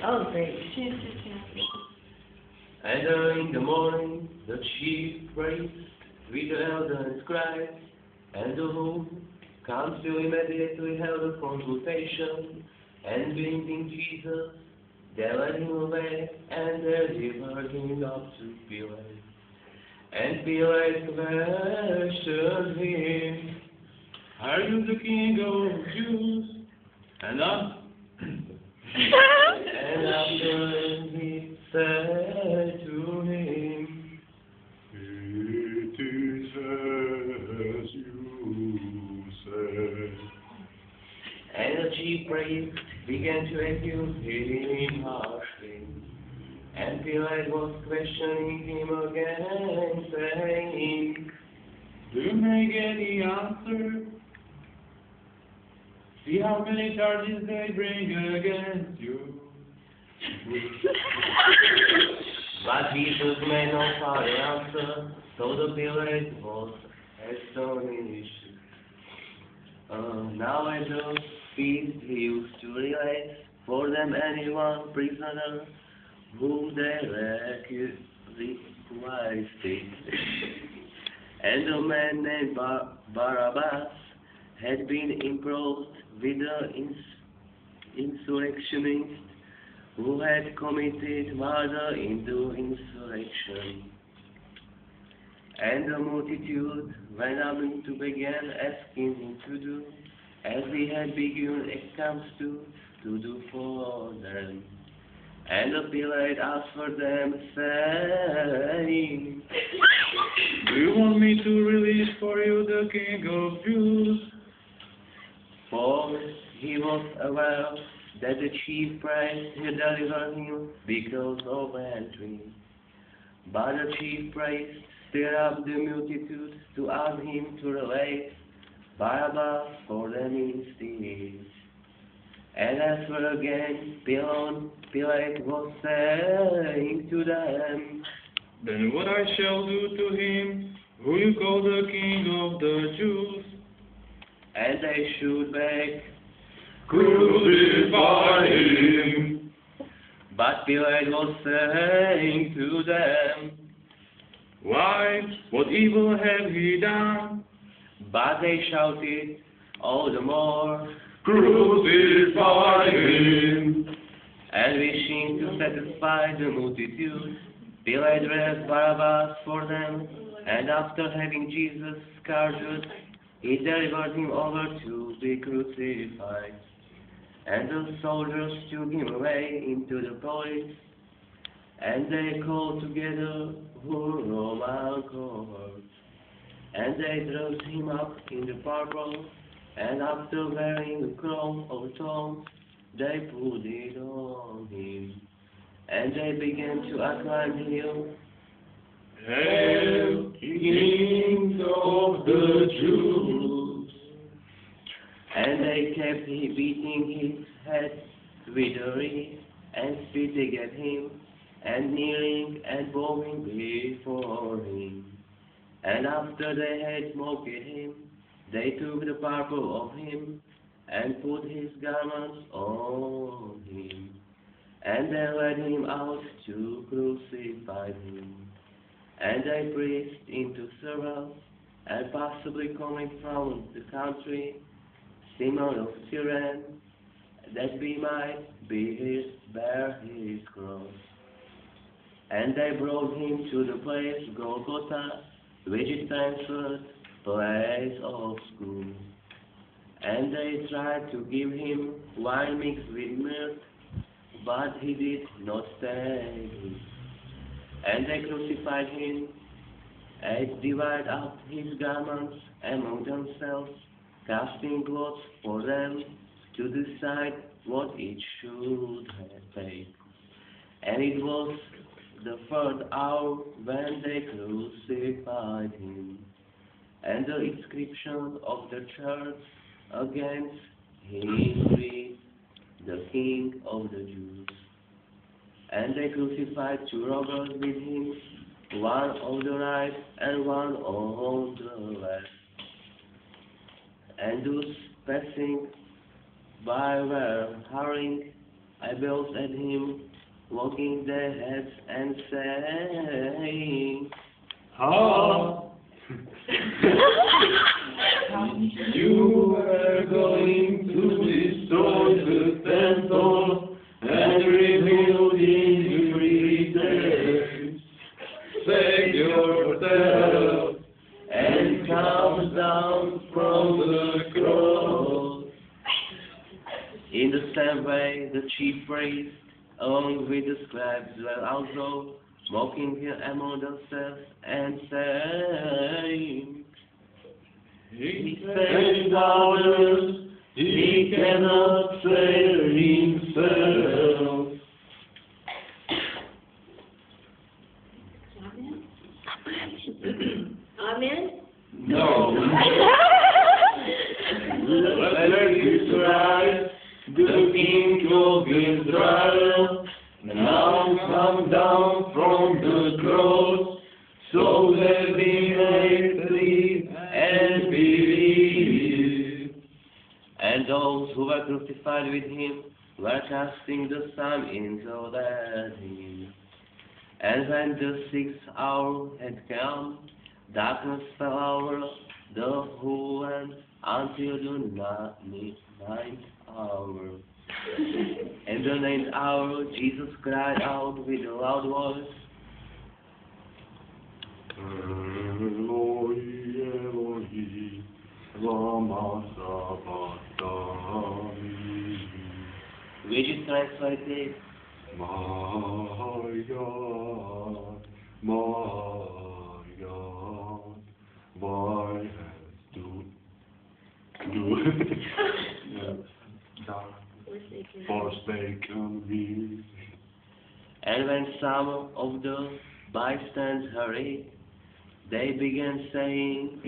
Oh, great. And early in the morning, the chief priest with the elders and scribes and the whole council immediately held a consultation, and bringing Jesus, they led him away and delivered him up to Pilate. And Pilate questioned him, Are you the king of the Jews? And and after he said to him, It is as you say. and the chief priest began to accuse him harshly. And Pilate was questioning him again, saying, Do you make any answer? See how many charges they bring against you. But Jesus made no further answer, so the Pilate was astonished. Now at the feast he used to release for them any one prisoner whom they requested. And a man named Barabbas had been imposed with the insurrectionist who had committed murder in the insurrection. And the multitude went up to begin asking him to do as he had begun accounts to do for them. And the Pilate answered them, saying, Do you want me to release for you the king of Jews? For he was aware that the chief priest had delivered him because of entry. But the chief priest stirred up the multitude to ask him to release Barabbas for them instead. And as for again, Pilate was saying to them, Then what I shall do to him, who you call the king of the Jews? and they should beg, Crucify him. but Pilate was saying to them, Why? What evil have he done? but they shouted all the more, Crucify him. and wishing to satisfy the multitude, Pilate raised Barabbas for them, and after having Jesus scourged, he delivered him over to be crucified. And the soldiers took him away into the police, and they called together whole Roman cohorts, and they drove him up in the purple, and after wearing a crown of thorns, they put it on him, and they began to acclaim him, Hail, King of the Jews! and they kept beating his head with a reed, and spitting at him, and kneeling and bowing before him. And after they had mocked him, they took the purple of him, and put his garments on him, and they led him out to crucify him. And they pressed into several, and possibly coming from the country, Simon of Cyrene, that we might bear his cross. And they brought him to the place Golgotha, which is translated place of skull. And they tried to give him wine mixed with milk, but he did not take it. And they crucified him, and divided up his garments among themselves, casting lots for them to decide what each should take. And it was the third hour when they crucified him. And the inscription of the church against him read, the King of the Jews. And they crucified two robbers with him, one on the right and one on the left. And those passing by were hurrying eyebrows at him, wagging their heads and saying, Ah, you are going to destroy the temple and rebuild it in 3 days. Save yourself and come down from the cross. In the same way, the chief priests, along with the scribes, were also mocking him among themselves and saying, He saves others, he cannot save himself. Amen? No. Let Christ, the King of Israel, now come down from the cross, so that we may see and believe. And those who were crucified with him were casting the sun into the sea. And when the 6th hour had come, darkness fell over the whole land until the 9th hour. In the 9th hour, Jesus cried out with a loud voice, Eloi, Eloi, lama sabachthani. which is translated, My God, why hast you forsaken me? and when some of the bystanders heard it, they began saying,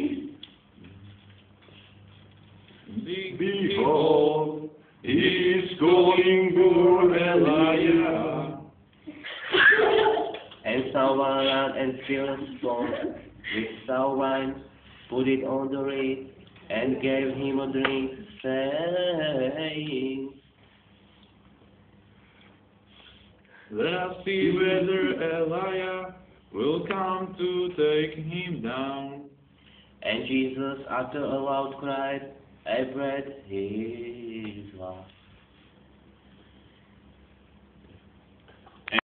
Behold, he is going to Elijah. and someone ran and filled a stone with sour wine, put it on the reed, and gave him a drink, saying, Let us see whether Elijah will come to take him down. And Jesus, after a loud cry, breathed his last.